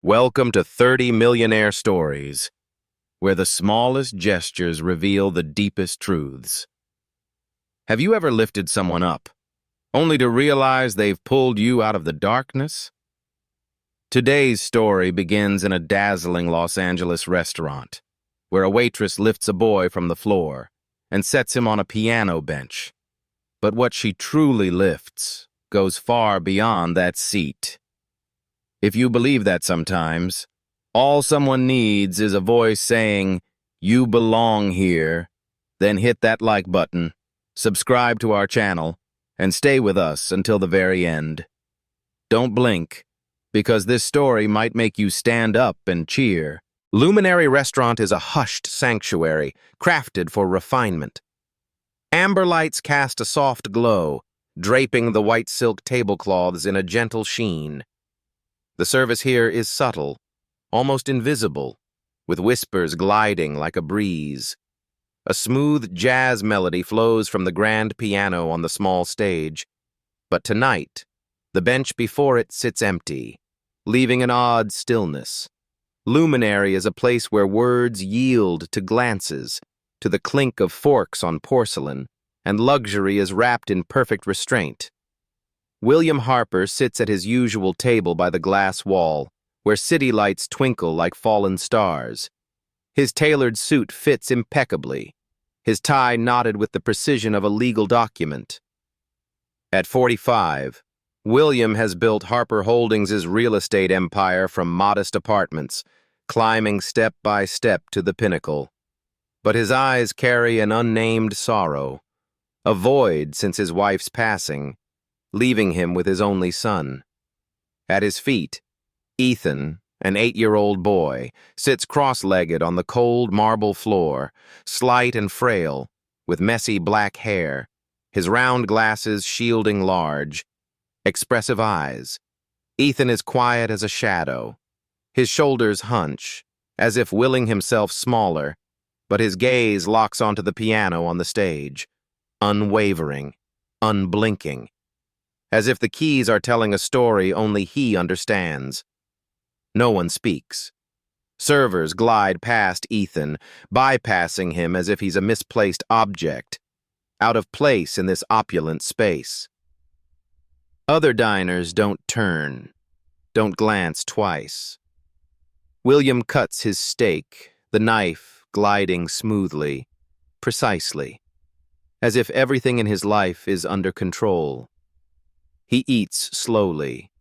Welcome to 30 Millionaire Stories, where the smallest gestures reveal the deepest truths. Have you ever lifted someone up, only to realize they've pulled you out of the darkness? Today's story begins in a dazzling Los Angeles restaurant, where a waitress lifts a boy from the floor and sets him on a piano bench. But what she truly lifts goes far beyond that seat. If you believe that sometimes, all someone needs is a voice saying, "You belong here," then hit that like button, subscribe to our channel, and stay with us until the very end. Don't blink, because this story might make you stand up and cheer. Luminary Restaurant is a hushed sanctuary, crafted for refinement. Amber lights cast a soft glow, draping the white silk tablecloths in a gentle sheen. The service here is subtle, almost invisible, with whispers gliding like a breeze. A smooth jazz melody flows from the grand piano on the small stage, but tonight, the bench before it sits empty, leaving an odd stillness. Luminary is a place where words yield to glances, to the clink of forks on porcelain, and luxury is wrapped in perfect restraint. William Harper sits at his usual table by the glass wall, where city lights twinkle like fallen stars. His tailored suit fits impeccably, his tie knotted with the precision of a legal document. At 45, William has built Harper Holdings' real estate empire from modest apartments, climbing step by step to the pinnacle. But his eyes carry an unnamed sorrow, a void since his wife's passing, leaving him with his only son. At his feet, Ethan, an 8-year-old boy, sits cross-legged on the cold marble floor, slight and frail, with messy black hair, his round glasses shielding large, expressive eyes. Ethan is quiet as a shadow. His shoulders hunch, as if willing himself smaller, but his gaze locks onto the piano on the stage, unwavering, unblinking, as if the keys are telling a story only he understands. No one speaks. Servers glide past Ethan, bypassing him as if he's a misplaced object, out of place in this opulent space. Other diners don't turn, don't glance twice. William cuts his steak, the knife gliding smoothly, precisely, as if everything in his life is under control. He eats slowly,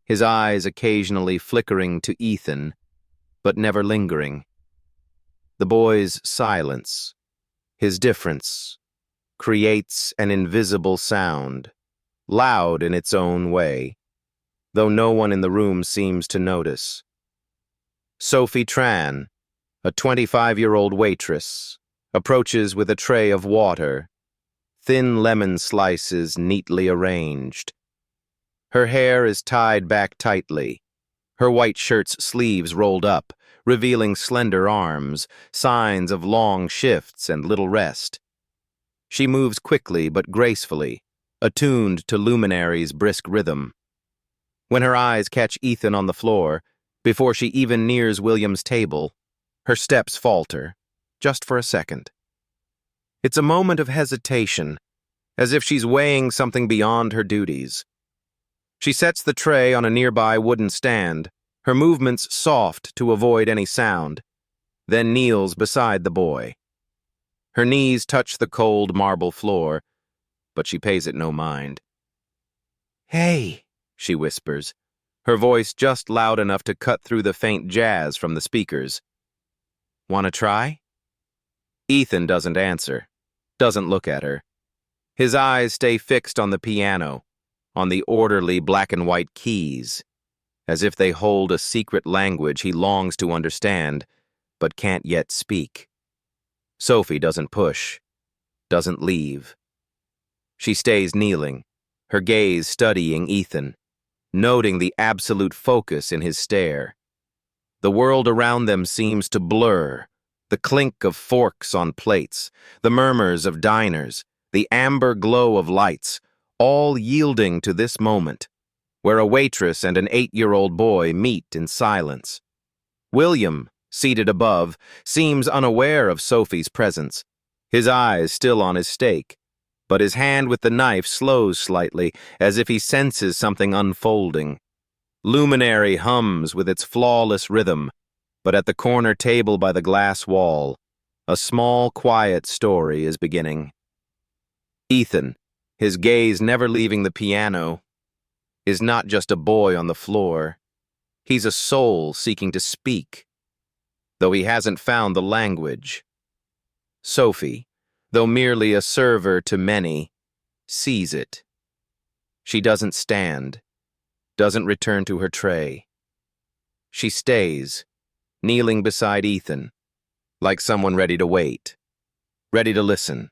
his eyes occasionally flickering to Ethan, but never lingering. The boy's silence, his difference, creates an invisible sound, loud in its own way, though no one in the room seems to notice. Sophie Tran, a 25-year-old waitress, approaches with a tray of water, thin lemon slices neatly arranged. Her hair is tied back tightly, her white shirt's sleeves rolled up, revealing slender arms, signs of long shifts and little rest. She moves quickly but gracefully, attuned to Luminary's brisk rhythm. When her eyes catch Ethan on the floor, before she even nears William's table, her steps falter, just for a second. It's a moment of hesitation, as if she's weighing something beyond her duties. She sets the tray on a nearby wooden stand, her movements soft to avoid any sound, then kneels beside the boy. Her knees touch the cold marble floor, but she pays it no mind. "Hey," she whispers, her voice just loud enough to cut through the faint jazz from the speakers. "Wanna try?" Ethan doesn't answer, doesn't look at her. His eyes stay fixed on the piano, on the orderly black and white keys, as if they hold a secret language he longs to understand, but can't yet speak. Sophie doesn't push, doesn't leave. She stays kneeling, her gaze studying Ethan, noting the absolute focus in his stare. The world around them seems to blur, the clink of forks on plates, the murmurs of diners, the amber glow of lights, all yielding to this moment, where a waitress and an 8-year-old boy meet in silence. William, seated above, seems unaware of Sophie's presence, his eyes still on his steak, but his hand with the knife slows slightly, as if he senses something unfolding. Luminary hums with its flawless rhythm, but at the corner table by the glass wall, a small, quiet story is beginning. Ethan, his gaze never leaving the piano, is not just a boy on the floor. He's a soul seeking to speak, though he hasn't found the language. Sophie, though merely a server to many, sees it. She doesn't stand, doesn't return to her tray. She stays, kneeling beside Ethan, like someone ready to wait, ready to listen,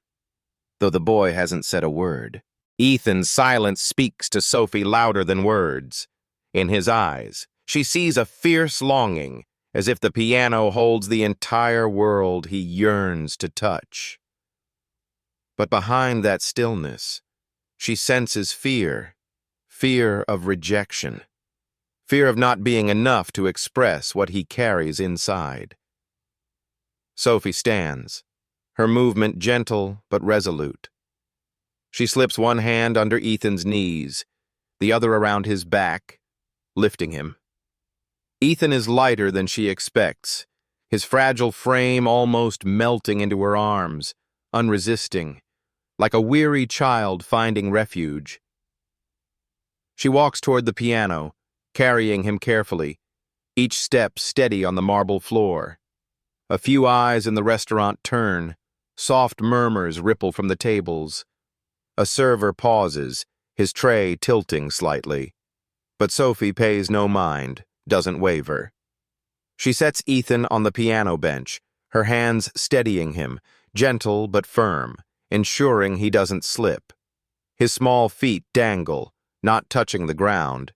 though the boy hasn't said a word. Ethan's silence speaks to Sophie louder than words. In his eyes, she sees a fierce longing, as if the piano holds the entire world he yearns to touch. But behind that stillness, she senses fear, fear of rejection, fear of not being enough to express what he carries inside. Sophie stands, her movement gentle but resolute. She slips one hand under Ethan's knees, the other around his back, lifting him. Ethan is lighter than she expects, his fragile frame almost melting into her arms, unresisting, like a weary child finding refuge. She walks toward the piano, carrying him carefully, each step steady on the marble floor. A few eyes in the restaurant turn, soft murmurs ripple from the tables. A server pauses, his tray tilting slightly. But Sophie pays no mind, doesn't waver. She sets Ethan on the piano bench, her hands steadying him, gentle but firm, ensuring he doesn't slip. His small feet dangle, not touching the ground,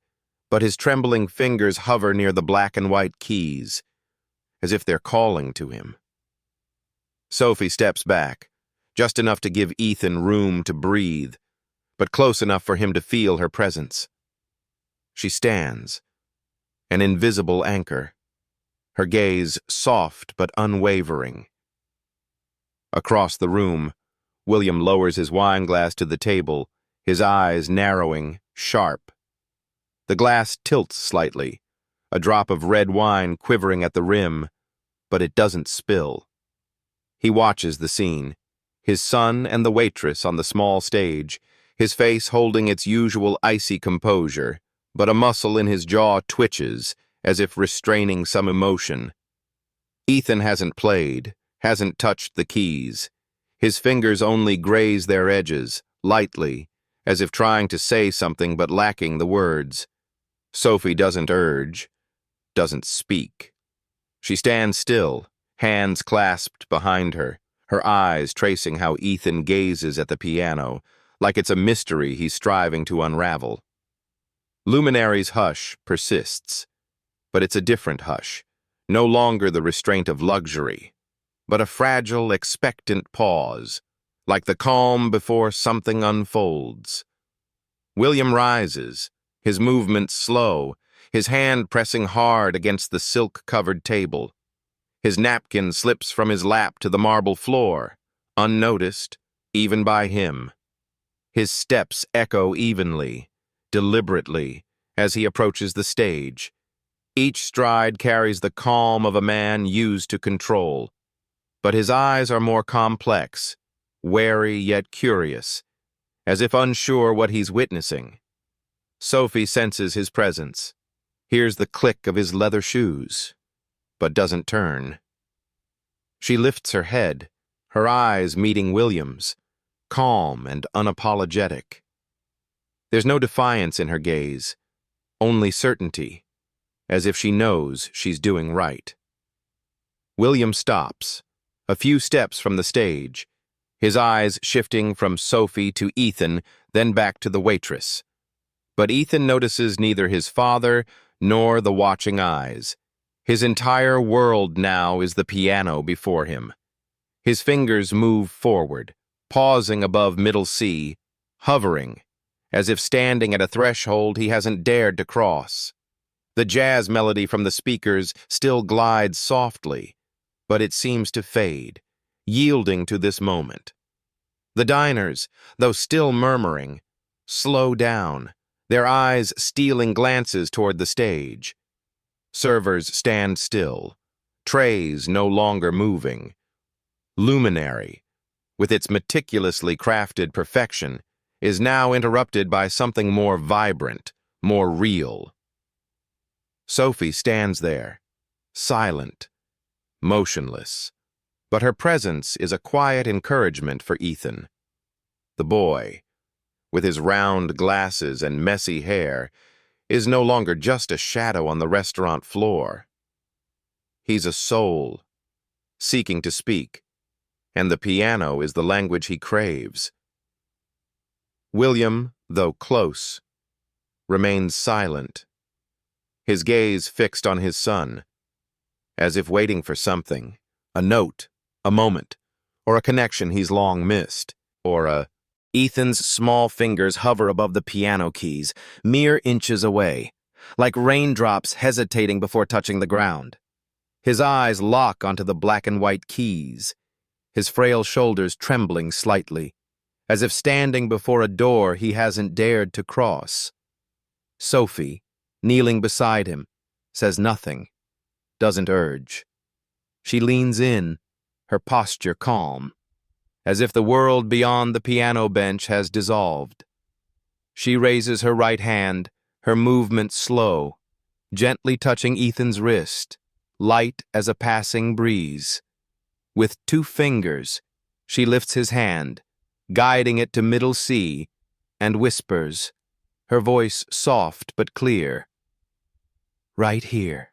but his trembling fingers hover near the black and white keys, as if they're calling to him. Sophie steps back, just enough to give Ethan room to breathe, but close enough for him to feel her presence. She stands, an invisible anchor, her gaze soft but unwavering. Across the room, William lowers his wineglass to the table, his eyes narrowing, sharp. The glass tilts slightly, a drop of red wine quivering at the rim, but it doesn't spill. He watches the scene, his son and the waitress on the small stage, his face holding its usual icy composure, but a muscle in his jaw twitches, as if restraining some emotion. Ethan hasn't played, hasn't touched the keys. His fingers only graze their edges, lightly, as if trying to say something but lacking the words. Sophie doesn't urge, doesn't speak. She stands still, hands clasped behind her, her eyes tracing how Ethan gazes at the piano, like it's a mystery he's striving to unravel. Luminary's hush persists, but it's a different hush, no longer the restraint of luxury, but a fragile, expectant pause, like the calm before something unfolds. William rises, his movements slow, his hand pressing hard against the silk-covered table. His napkin slips from his lap to the marble floor, unnoticed, even by him. His steps echo evenly, deliberately, as he approaches the stage. Each stride carries the calm of a man used to control, but his eyes are more complex, wary yet curious, as if unsure what he's witnessing. Sophie senses his presence, hears the click of his leather shoes, but doesn't turn. She lifts her head, her eyes meeting William's, calm and unapologetic. There's no defiance in her gaze, only certainty, as if she knows she's doing right. William stops, a few steps from the stage, his eyes shifting from Sophie to Ethan, then back to the waitress. But Ethan notices neither his father nor the watching eyes. His entire world now is the piano before him. His fingers move forward, pausing above middle C, hovering, as if standing at a threshold he hasn't dared to cross. The jazz melody from the speakers still glides softly, but it seems to fade, yielding to this moment. The diners, though still murmuring, slow down, their eyes stealing glances toward the stage. Servers stand still, trays no longer moving. Luminary, with its meticulously crafted perfection, is now interrupted by something more vibrant, more real. Sophie stands there, silent, motionless, but her presence is a quiet encouragement for Ethan. The boy, with his round glasses and messy hair, is no longer just a shadow on the restaurant floor. He's a soul, seeking to speak, and the piano is the language he craves. William, though close, remains silent, his gaze fixed on his son, as if waiting for something, a note, a moment, or a connection he's long missed, or a... Ethan's small fingers hover above the piano keys, mere inches away, like raindrops hesitating before touching the ground. His eyes lock onto the black and white keys, his frail shoulders trembling slightly, as if standing before a door he hasn't dared to cross. Sophie, kneeling beside him, says nothing, doesn't urge. She leans in, her posture calm, as if the world beyond the piano bench has dissolved. She raises her right hand, her movement slow, gently touching Ethan's wrist, light as a passing breeze. With 2 fingers, she lifts his hand, guiding it to middle C, and whispers, her voice soft but clear, "Right here."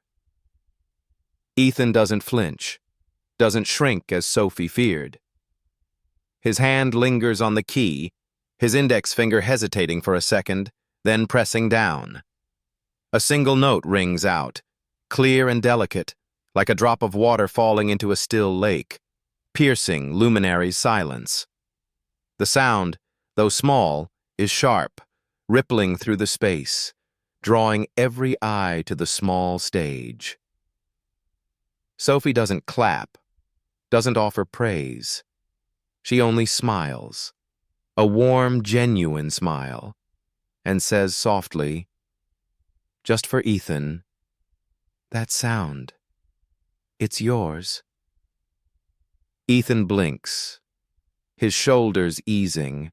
Ethan doesn't flinch, doesn't shrink as Sophie feared. His hand lingers on the key, his index finger hesitating for a second, then pressing down. A single note rings out, clear and delicate, like a drop of water falling into a still lake, piercing luminary silence. The sound, though small, is sharp, rippling through the space, drawing every eye to the small stage. Sophie doesn't clap, doesn't offer praise. She only smiles, a warm, genuine smile, and says softly, "Just for Ethan, that sound, it's yours." Ethan blinks, his shoulders easing,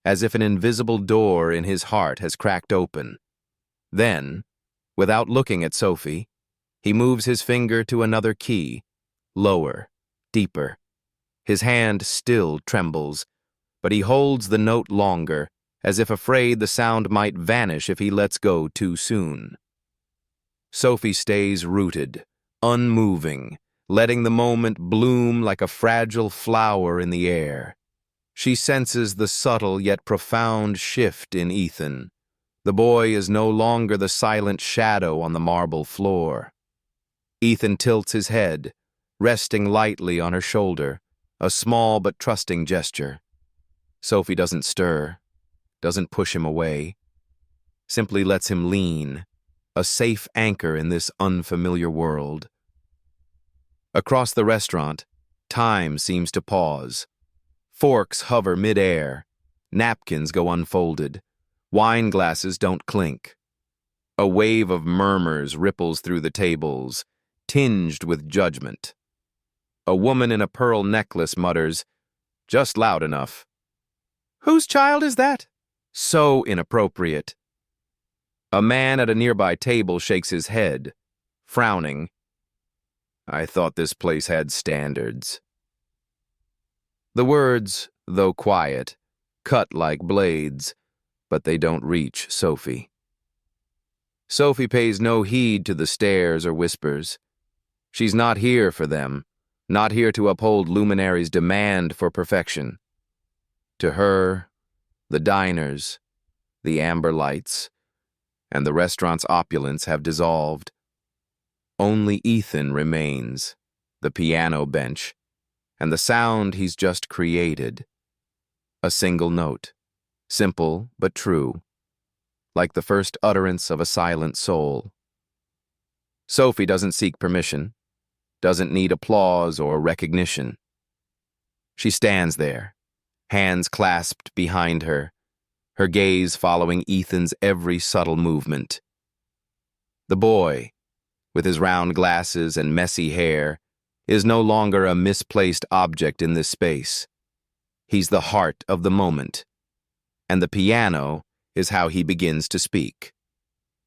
as if an invisible door in his heart has cracked open. Then, without looking at Sophie, he moves his finger to another key, lower, deeper. His hand still trembles, but he holds the note longer, as if afraid the sound might vanish if he lets go too soon. Sophie stays rooted, unmoving, letting the moment bloom like a fragile flower in the air. She senses the subtle yet profound shift in Ethan. The boy is no longer the silent shadow on the marble floor. Ethan tilts his head, resting lightly on her shoulder, a small but trusting gesture. Sophie doesn't stir, doesn't push him away, simply lets him lean, a safe anchor in this unfamiliar world. Across the restaurant, time seems to pause. Forks hover mid-air, napkins go unfolded, wine glasses don't clink. A wave of murmurs ripples through the tables, tinged with judgment. A woman in a pearl necklace mutters, just loud enough, "Whose child is that?" So inappropriate. A man at a nearby table shakes his head, frowning. "I thought this place had standards." The words, though quiet, cut like blades, but they don't reach Sophie. Sophie pays no heed to the stares or whispers. She's not here for them, not here to uphold Luminary's demand for perfection. To her, the diners, the amber lights, and the restaurant's opulence have dissolved. Only Ethan remains, the piano bench, and the sound he's just created. A single note, simple but true, like the first utterance of a silent soul. Sophie doesn't seek permission, doesn't need applause or recognition. She stands there, hands clasped behind her, her gaze following Ethan's every subtle movement. The boy, with his round glasses and messy hair, is no longer a misplaced object in this space. He's the heart of the moment, and the piano is how he begins to speak.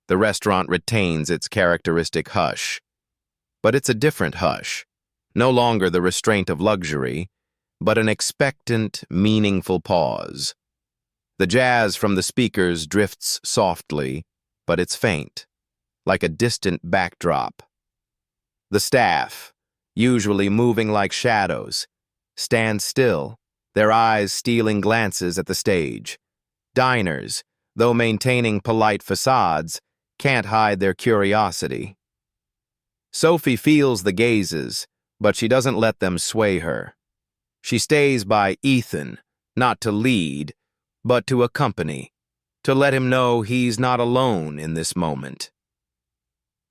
The restaurant retains its characteristic hush, but it's a different hush, no longer the restraint of luxury, but an expectant, meaningful pause. The jazz from the speakers drifts softly, but it's faint, like a distant backdrop. The staff, usually moving like shadows, stand still, their eyes stealing glances at the stage. Diners, though maintaining polite facades, can't hide their curiosity. Sophie feels the gazes, but she doesn't let them sway her. She stays by Ethan, not to lead, but to accompany, to let him know he's not alone in this moment.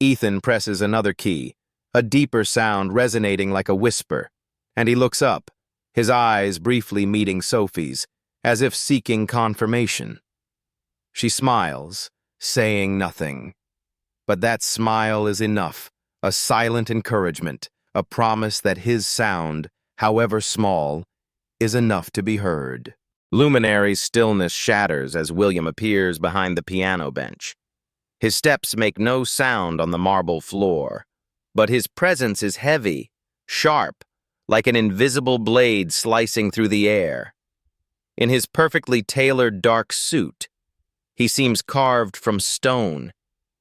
Ethan presses another key, a deeper sound resonating like a whisper, and he looks up, his eyes briefly meeting Sophie's, as if seeking confirmation. She smiles, saying nothing. But that smile is enough, a silent encouragement, a promise that his sound, however small, is enough to be heard. Luminary's stillness shatters as William appears behind the piano bench. His steps make no sound on the marble floor, but his presence is heavy, sharp, like an invisible blade slicing through the air. In his perfectly tailored dark suit, he seems carved from stone,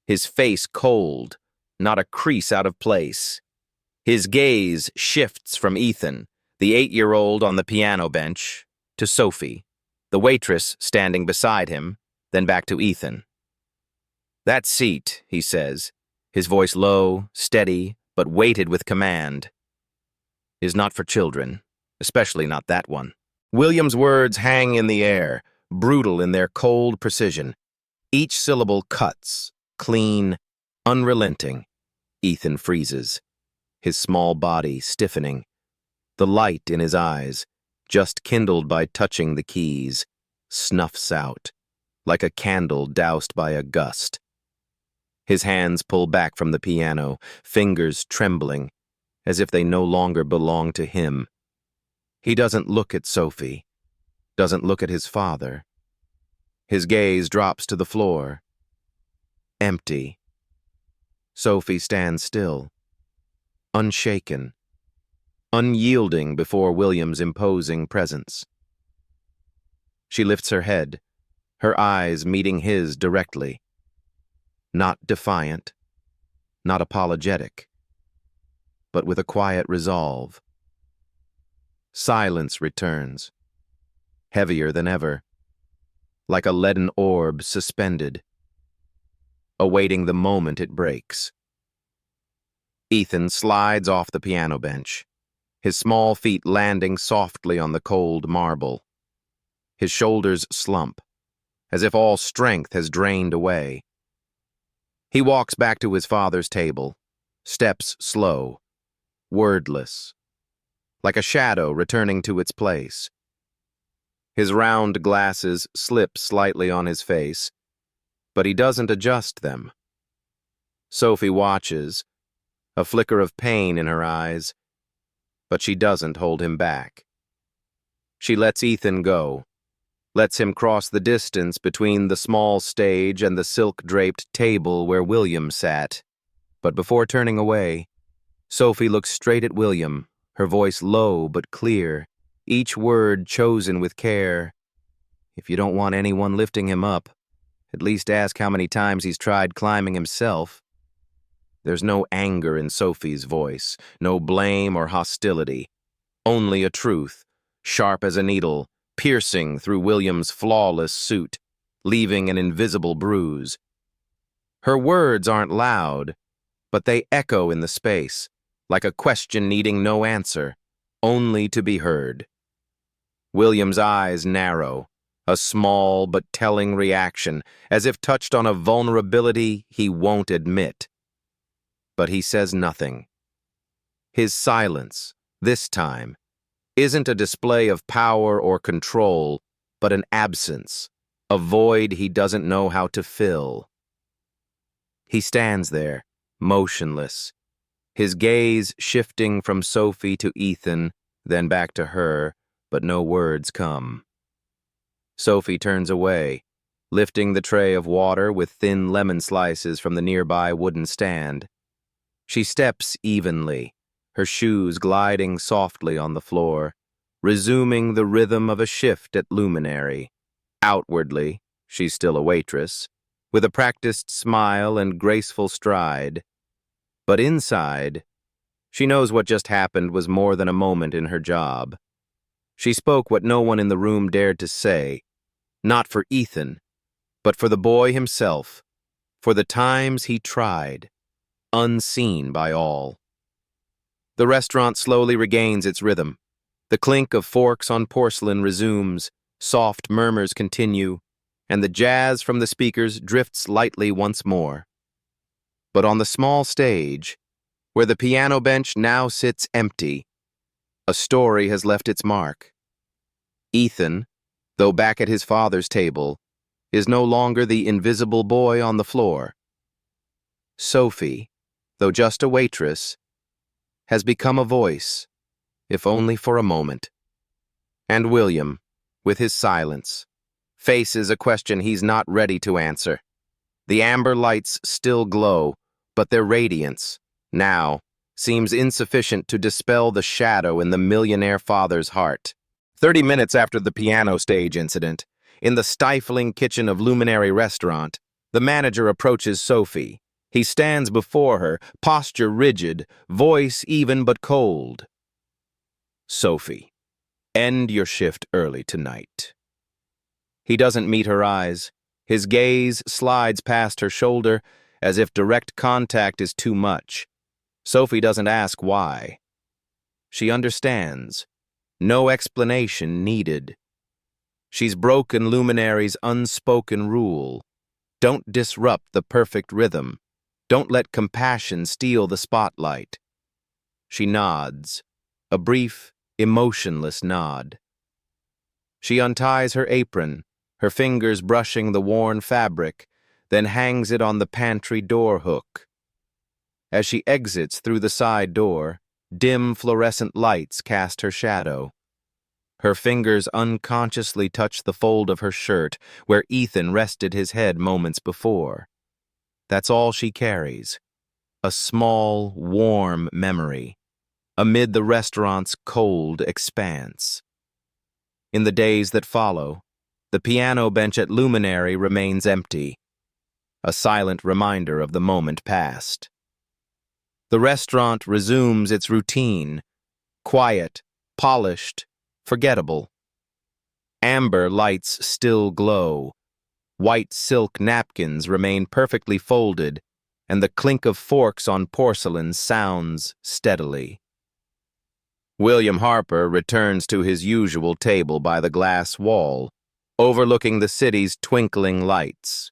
his face cold, not a crease out of place. His gaze shifts from Ethan, the 8-year-old on the piano bench, to Sophie, the waitress standing beside him, then back to Ethan. "That seat," he says, his voice low, steady, but weighted with command, "is not for children, especially not that one." William's words hang in the air, brutal in their cold precision. Each syllable cuts, clean, unrelenting. Ethan freezes, his small body stiffening. The light in his eyes, just kindled by touching the keys, snuffs out, like a candle doused by a gust. His hands pull back from the piano, fingers trembling, as if they no longer belong to him. He doesn't look at Sophie, doesn't look at his father. His gaze drops to the floor. Empty. Sophie stands still, unshaken, unyielding before William's imposing presence. She lifts her head, her eyes meeting his directly. Not defiant, not apologetic, but with a quiet resolve. Silence returns, heavier than ever, like a leaden orb suspended, awaiting the moment it breaks. Ethan slides off the piano bench, his small feet landing softly on the cold marble. His shoulders slump, as if all strength has drained away. He walks back to his father's table, steps slow, wordless, like a shadow returning to its place. His round glasses slip slightly on his face, but he doesn't adjust them. Sophie watches, a flicker of pain in her eyes, but she doesn't hold him back. She lets Ethan go, lets him cross the distance between the small stage and the silk-draped table where William sat. But before turning away, Sophie looks straight at William, her voice low but clear, each word chosen with care. "If you don't want anyone lifting him up, at least ask how many times he's tried climbing himself." There's no anger in Sophie's voice, no blame or hostility, only a truth, sharp as a needle, piercing through William's flawless suit, leaving an invisible bruise. Her words aren't loud, but they echo in the space, like a question needing no answer, only to be heard. William's eyes narrow, a small but telling reaction, as if touched on a vulnerability he won't admit. But he says nothing. His silence, this time, isn't a display of power or control, but an absence, a void he doesn't know how to fill. He stands there, motionless, his gaze shifting from Sophie to Ethan, then back to her, but no words come. Sophie turns away, lifting the tray of water with thin lemon slices from the nearby wooden stand. She steps evenly, her shoes gliding softly on the floor, resuming the rhythm of a shift at Luminary. Outwardly, she's still a waitress, with a practiced smile and graceful stride. But inside, she knows what just happened was more than a moment in her job. She spoke what no one in the room dared to say, not for Ethan, but for the boy himself, for the times he tried, unseen by all. The restaurant slowly regains its rhythm. The clink of forks on porcelain resumes, soft murmurs continue, and the jazz from the speakers drifts lightly once more. But on the small stage, where the piano bench now sits empty, a story has left its mark. Ethan, though back at his father's table, is no longer the invisible boy on the floor. Sophie, though just a waitress, has become a voice, if only for a moment. And William, with his silence, faces a question he's not ready to answer. The amber lights still glow, but their radiance, now, seems insufficient to dispel the shadow in the millionaire father's heart. 30 minutes after the piano stage incident, in the stifling kitchen of Luminary Restaurant, the manager approaches Sophie. He stands before her, posture rigid, voice even but cold. Sophie, end your shift early tonight. He doesn't meet her eyes. His gaze slides past her shoulder as if direct contact is too much. Sophie doesn't ask why. She understands. No explanation needed. She's broken Luminary's unspoken rule. Don't disrupt the perfect rhythm. Don't let compassion steal the spotlight. She nods, a brief, emotionless nod. She unties her apron, her fingers brushing the worn fabric, then hangs it on the pantry door hook. As she exits through the side door, dim fluorescent lights cast her shadow. Her fingers unconsciously touch the fold of her shirt where Ethan rested his head moments before. That's all she carries, a small, warm memory, amid the restaurant's cold expanse. In the days that follow, the piano bench at Luminary remains empty, a silent reminder of the moment past. The restaurant resumes its routine, quiet, polished, forgettable. Amber lights still glow. White silk napkins remain perfectly folded, and the clink of forks on porcelain sounds steadily. William Harper returns to his usual table by the glass wall, overlooking the city's twinkling lights.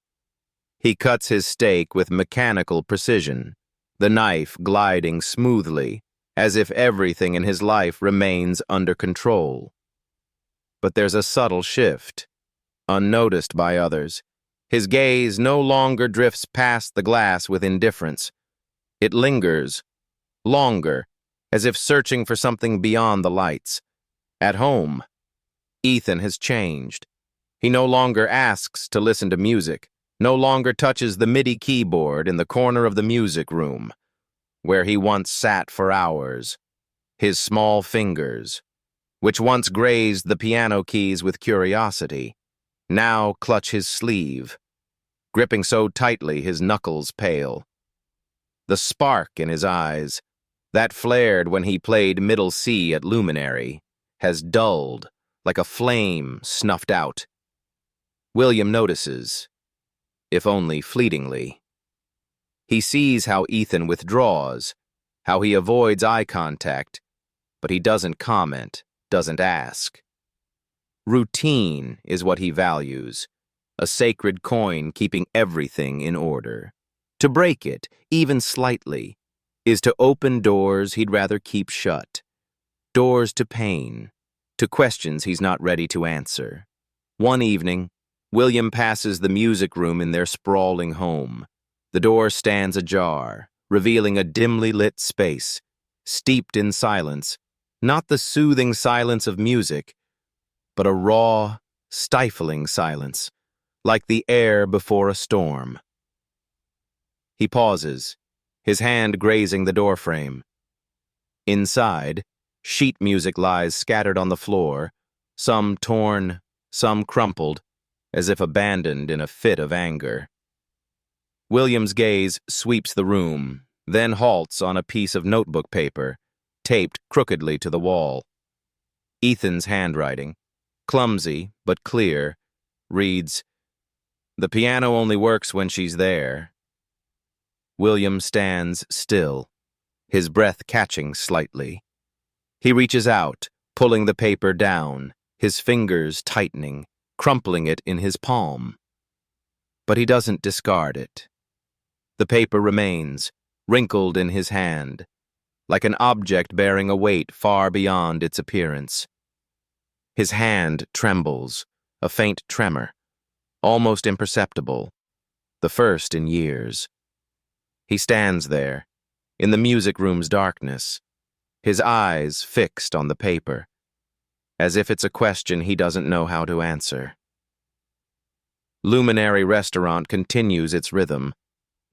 He cuts his steak with mechanical precision, the knife gliding smoothly, as if everything in his life remains under control. But there's a subtle shift, unnoticed by others. His gaze no longer drifts past the glass with indifference. It lingers, longer, as if searching for something beyond the lights. At home, Ethan has changed. He no longer asks to listen to music, no longer touches the MIDI keyboard in the corner of the music room, where he once sat for hours. His small fingers, which once grazed the piano keys with curiosity, now clutch his sleeve, gripping so tightly his knuckles pale. The spark in his eyes, that flared when he played middle C at Luminary, has dulled like a flame snuffed out. William notices, if only fleetingly. He sees how Ethan withdraws, how he avoids eye contact, but he doesn't comment, doesn't ask. Routine is what he values, a sacred coin keeping everything in order. To break it, even slightly, is to open doors he'd rather keep shut. Doors to pain, to questions he's not ready to answer. One evening, William passes the music room in their sprawling home. The door stands ajar, revealing a dimly lit space, steeped in silence, not the soothing silence of music, but a raw, stifling silence, like the air before a storm. He pauses, his hand grazing the doorframe. Inside, sheet music lies scattered on the floor, some torn, some crumpled, as if abandoned in a fit of anger. William's gaze sweeps the room, then halts on a piece of notebook paper, taped crookedly to the wall. Ethan's handwriting, clumsy but clear, reads, "The piano only works when she's there." William stands still, his breath catching slightly. He reaches out, pulling the paper down, his fingers tightening, crumpling it in his palm. But he doesn't discard it. The paper remains, wrinkled in his hand, like an object bearing a weight far beyond its appearance. His hand trembles, a faint tremor, almost imperceptible, the first in years. He stands there, in the music room's darkness, his eyes fixed on the paper, as if it's a question he doesn't know how to answer. Luminary Restaurant continues its rhythm,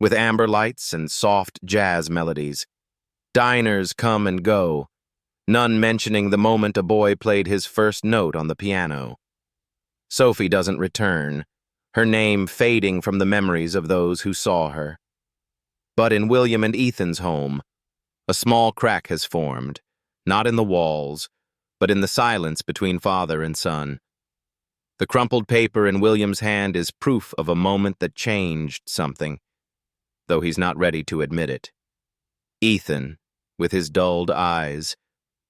with amber lights and soft jazz melodies. Diners come and go, none mentioning the moment a boy played his first note on the piano. Sophie doesn't return, her name fading from the memories of those who saw her. But in William and Ethan's home, a small crack has formed, not in the walls, but in the silence between father and son. The crumpled paper in William's hand is proof of a moment that changed something, though he's not ready to admit it. Ethan, with his dulled eyes,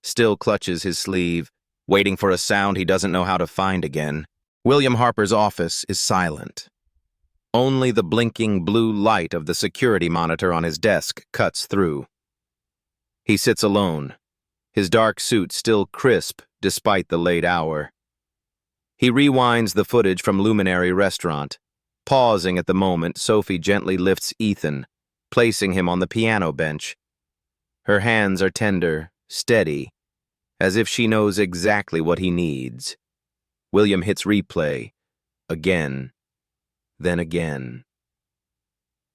still clutches his sleeve, waiting for a sound he doesn't know how to find again. William Harper's office is silent. Only the blinking blue light of the security monitor on his desk cuts through. He sits alone, his dark suit still crisp despite the late hour. He rewinds the footage from Luminary Restaurant. Pausing at the moment, Sophie gently lifts Ethan, placing him on the piano bench. Her hands are tender, steady, as if she knows exactly what he needs. William hits replay, again, then again.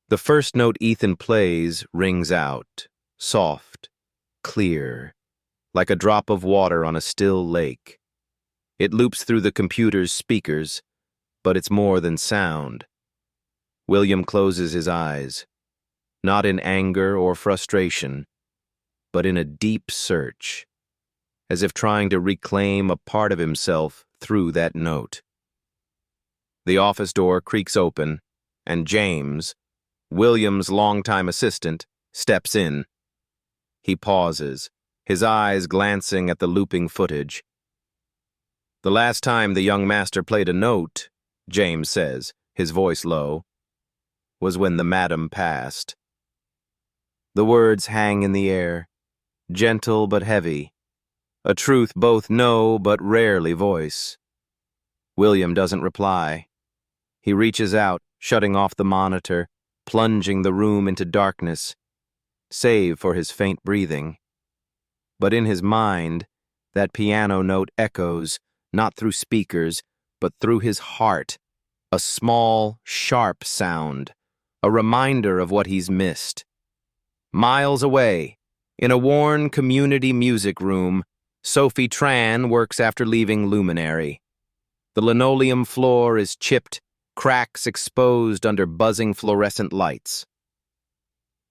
The first note Ethan plays rings out, soft, clear, like a drop of water on a still lake. It loops through the computer's speakers, but it's more than sound. William closes his eyes, not in anger or frustration, but in a deep search, as if trying to reclaim a part of himself through that note. The office door creaks open, and James, William's longtime assistant, steps in. He pauses, his eyes glancing at the looping footage. "The last time the young master played a note," James says, his voice low, "was when the madam passed." The words hang in the air, gentle but heavy, a truth both know but rarely voice. William doesn't reply. He reaches out, shutting off the monitor, plunging the room into darkness, save for his faint breathing. But in his mind, that piano note echoes, not through speakers, but through his heart, a small, sharp sound, a reminder of what he's missed. Miles away, in a worn community music room, Sophie Tran works after leaving Luminary. The linoleum floor is chipped, cracks exposed under buzzing fluorescent lights.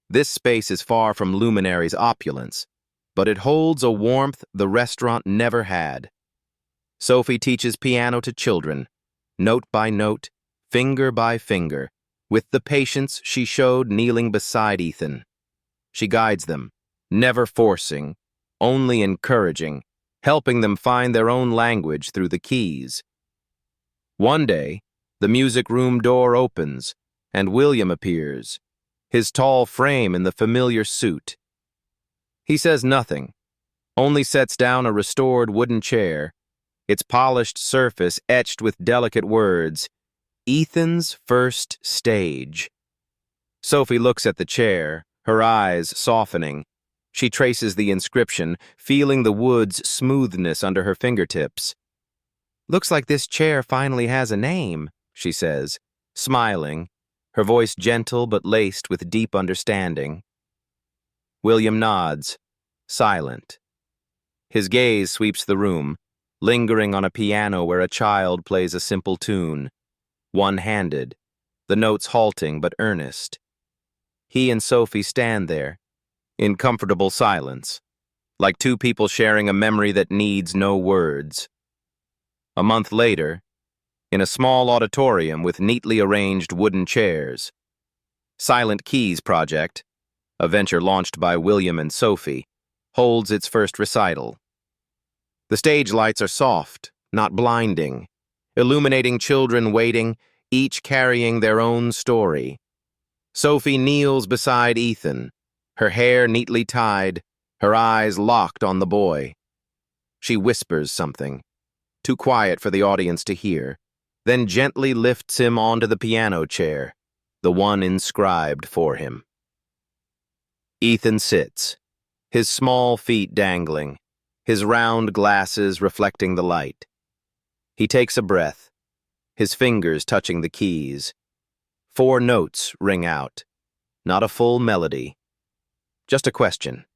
This space is far from Luminary's opulence, but it holds a warmth the restaurant never had. Sophie teaches piano to children, note by note, finger by finger, with the patience she showed kneeling beside Ethan. She guides them, never forcing, only encouraging, helping them find their own language through the keys. One day, the music room door opens, and William appears, his tall frame in the familiar suit. He says nothing, only sets down a restored wooden chair, its polished surface etched with delicate words, "Ethan's first stage." Sophie looks at the chair, her eyes softening. She traces the inscription, feeling the wood's smoothness under her fingertips. "Looks like this chair finally has a name," she says, smiling, her voice gentle but laced with deep understanding. William nods, silent. His gaze sweeps the room, lingering on a piano where a child plays a simple tune, one-handed, the notes halting but earnest. He and Sophie stand there, in comfortable silence, like two people sharing a memory that needs no words. A month later, in a small auditorium with neatly arranged wooden chairs, Silent Keys Project, a venture launched by William and Sophie, holds its first recital. The stage lights are soft, not blinding, illuminating children waiting, each carrying their own story. Sophie kneels beside Ethan, her hair neatly tied, her eyes locked on the boy. She whispers something, too quiet for the audience to hear, then gently lifts him onto the piano chair, the one inscribed for him. Ethan sits, his small feet dangling, his round glasses reflecting the light. He takes a breath, his fingers touching the keys. 4 notes ring out, not a full melody, just a question,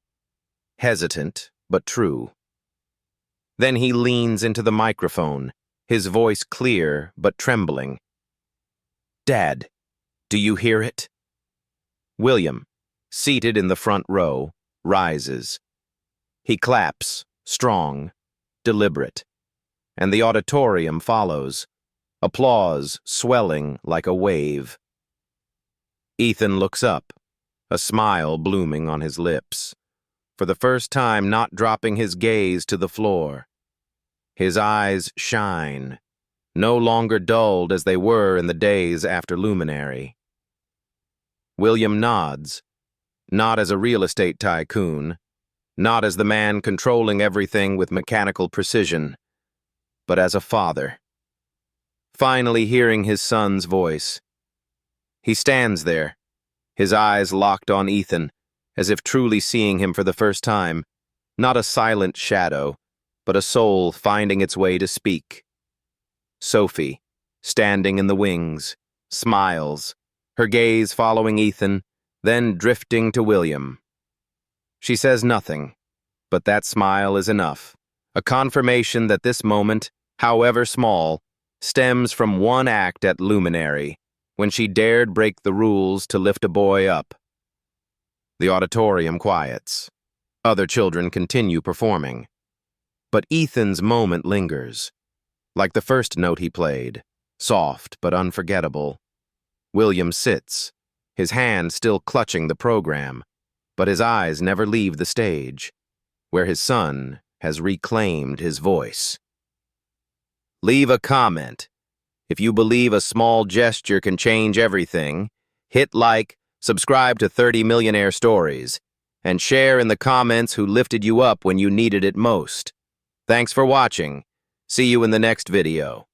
hesitant but true. Then he leans into the microphone, his voice clear but trembling. "Dad, do you hear it?" William, seated in the front row, rises. He claps, strong, deliberate, and the auditorium follows, applause swelling like a wave. Ethan looks up, a smile blooming on his lips, for the first time not dropping his gaze to the floor. His eyes shine, no longer dulled as they were in the days after Luminary. William nods, not as a real estate tycoon, not as the man controlling everything with mechanical precision, but as a father. Finally hearing his son's voice. He stands there, his eyes locked on Ethan, as if truly seeing him for the first time, not a silent shadow, but a soul finding its way to speak. Sophie, standing in the wings, smiles, her gaze following Ethan, then drifting to William. She says nothing, but that smile is enough, a confirmation that this moment, however small, stems from one act at Luminary, when she dared break the rules to lift a boy up. The auditorium quiets. Other children continue performing. But Ethan's moment lingers, like the first note he played, soft but unforgettable. William sits, his hand still clutching the program, but his eyes never leave the stage, where his son has reclaimed his voice. Leave a comment. If you believe a small gesture can change everything, hit like, subscribe to 30 Millionaire Stories, and share in the comments who lifted you up when you needed it most. Thanks for watching. See you in the next video.